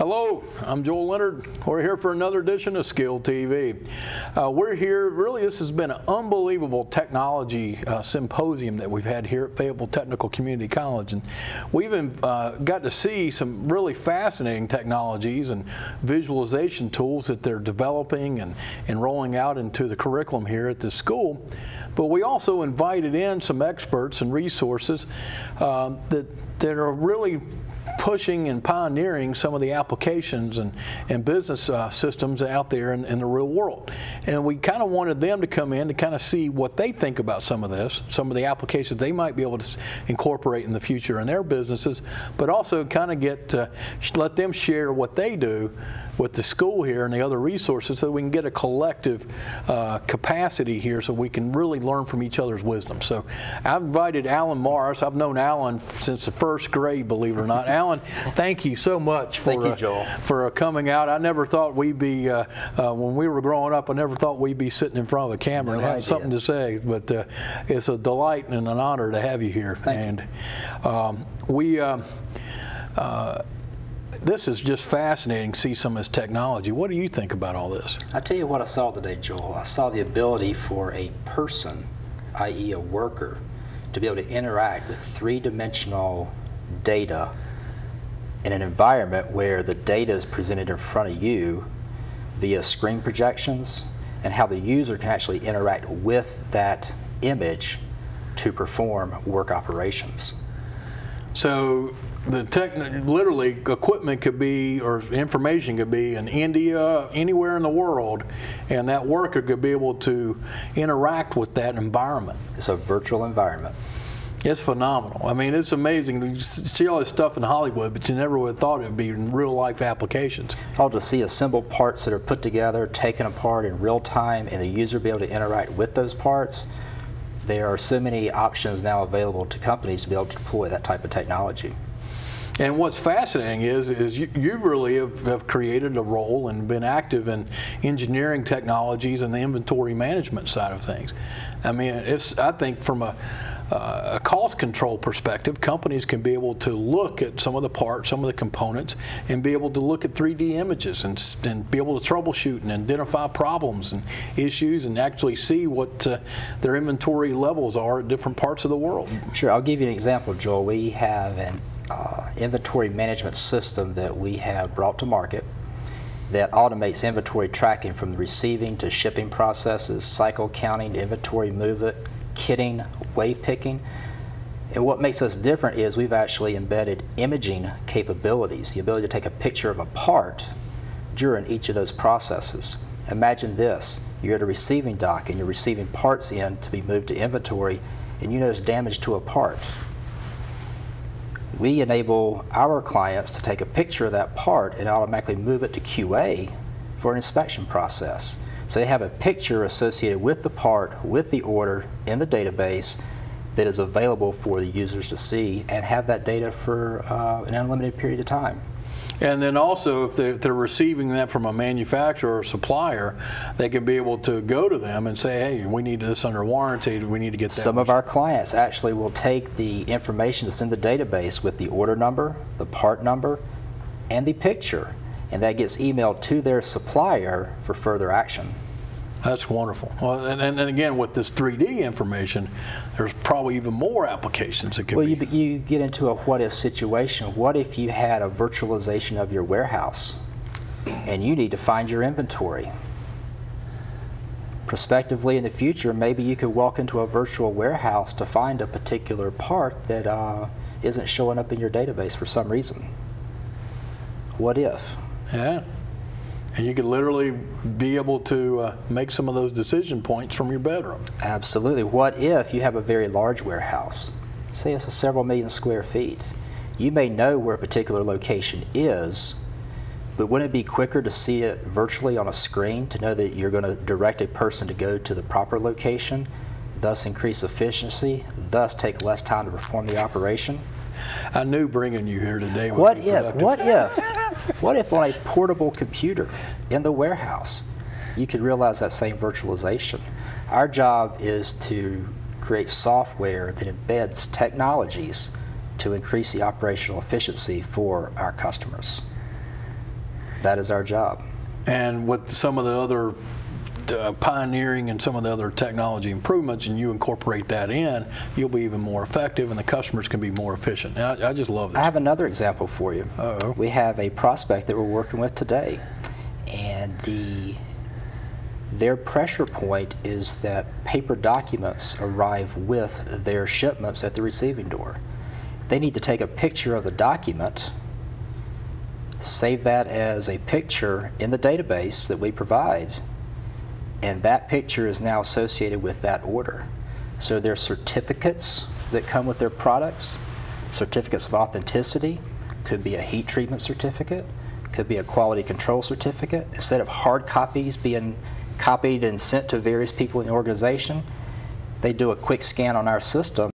Hello, I'm Joel Leonard. We're here for another edition of Skill TV. We're here, really this has been an unbelievable technology symposium that we've had here at Fayetteville Technical Community College. And we even got to see some really fascinating technologies and visualization tools that they're developing and rolling out into the curriculum here at this school. But we also invited in some experts and resources that are really pushing and pioneering some of the applications and business systems out there in the real world. And we kind of wanted them to come in to kind of see what they think about some of this, some of the applications they might be able to incorporate in the future in their businesses, but also kind of let them share what they do with the school here and the other resources so we can get a collective capacity here so we can really learn from each other's wisdom. So I've invited Alan Morris. I've known Alan since the first grade, believe it or not. Alan, thank you so much for coming out. I never thought we'd be, when we were growing up, I never thought we'd be sitting in front of a camera and having something to say, but it's a delight and an honor to have you here. Thank you. This is just fascinating to see some of this technology. What do you think about all this? I'll tell you what I saw today, Joel. I saw the ability for a person, i.e. a worker, to be able to interact with three-dimensional data in an environment where the data is presented in front of you via screen projections, and how the user can actually interact with that image to perform work operations. So literally equipment could be, or information could be in India, anywhere in the world, and that worker could be able to interact with that environment. It's a virtual environment. It's phenomenal. I mean, it's amazing. You see all this stuff in Hollywood, but you never would have thought it would be in real life applications. All to see assembled parts that are put together, taken apart in real time, and the user be able to interact with those parts. There are so many options now available to companies to be able to deploy that type of technology. And what's fascinating is you really have created a role and been active in engineering technologies and the inventory management side of things. I mean, I think from a cost control perspective, companies can be able to look at some of the parts, some of the components, and be able to look at 3D images and be able to troubleshoot and identify problems and issues and actually see what their inventory levels are at different parts of the world. Sure, I'll give you an example, Joel. We have an inventory management system that we have brought to market that automates inventory tracking from the receiving to shipping processes, cycle counting, inventory movement, kitting, wave picking. And what makes us different is we've actually embedded imaging capabilities, the ability to take a picture of a part during each of those processes. Imagine this, you're at a receiving dock and you're receiving parts in to be moved to inventory, and you notice damage to a part. We enable our clients to take a picture of that part and automatically move it to QA for an inspection process. So they have a picture associated with the part, with the order in the database that is available for the users to see and have that data for an unlimited period of time. And then also, if they're receiving that from a manufacturer or supplier, they can be able to go to them and say, hey, we need this under warranty, we need to get that. Some of our clients actually will take the information that's in the database with the order number, the part number, and the picture, and that gets emailed to their supplier for further action. That's wonderful. Well, and again, with this 3D information, there's probably even more applications that could be. Well, you get into a what-if situation. What if you had a virtualization of your warehouse and you need to find your inventory? Prospectively in the future, maybe you could walk into a virtual warehouse to find a particular part that isn't showing up in your database for some reason. What if? Yeah. And you could literally be able to make some of those decision points from your bedroom. Absolutely. What if you have a very large warehouse? Say it's several million square feet. You may know where a particular location is, but wouldn't it be quicker to see it virtually on a screen to know that you're going to direct a person to go to the proper location, thus increase efficiency, thus take less time to perform the operation? I knew bringing you here today would be productive. What if on a portable computer in the warehouse, you could realize that same virtualization? Our job is to create software that embeds technologies to increase the operational efficiency for our customers. That is our job. And with some of the other pioneering and some of the other technology improvements, and you incorporate that in, you'll be even more effective and the customers can be more efficient. I just love this. I have another example for you. Uh-oh. We have a prospect that we're working with today, and their pressure point is that paper documents arrive with their shipments at the receiving door. They need to take a picture of the document, save that as a picture in the database that we provide, and that picture is now associated with that order. So there's certificates that come with their products, certificates of authenticity, could be a heat treatment certificate, could be a quality control certificate. Instead of hard copies being copied and sent to various people in the organization, they do a quick scan on our system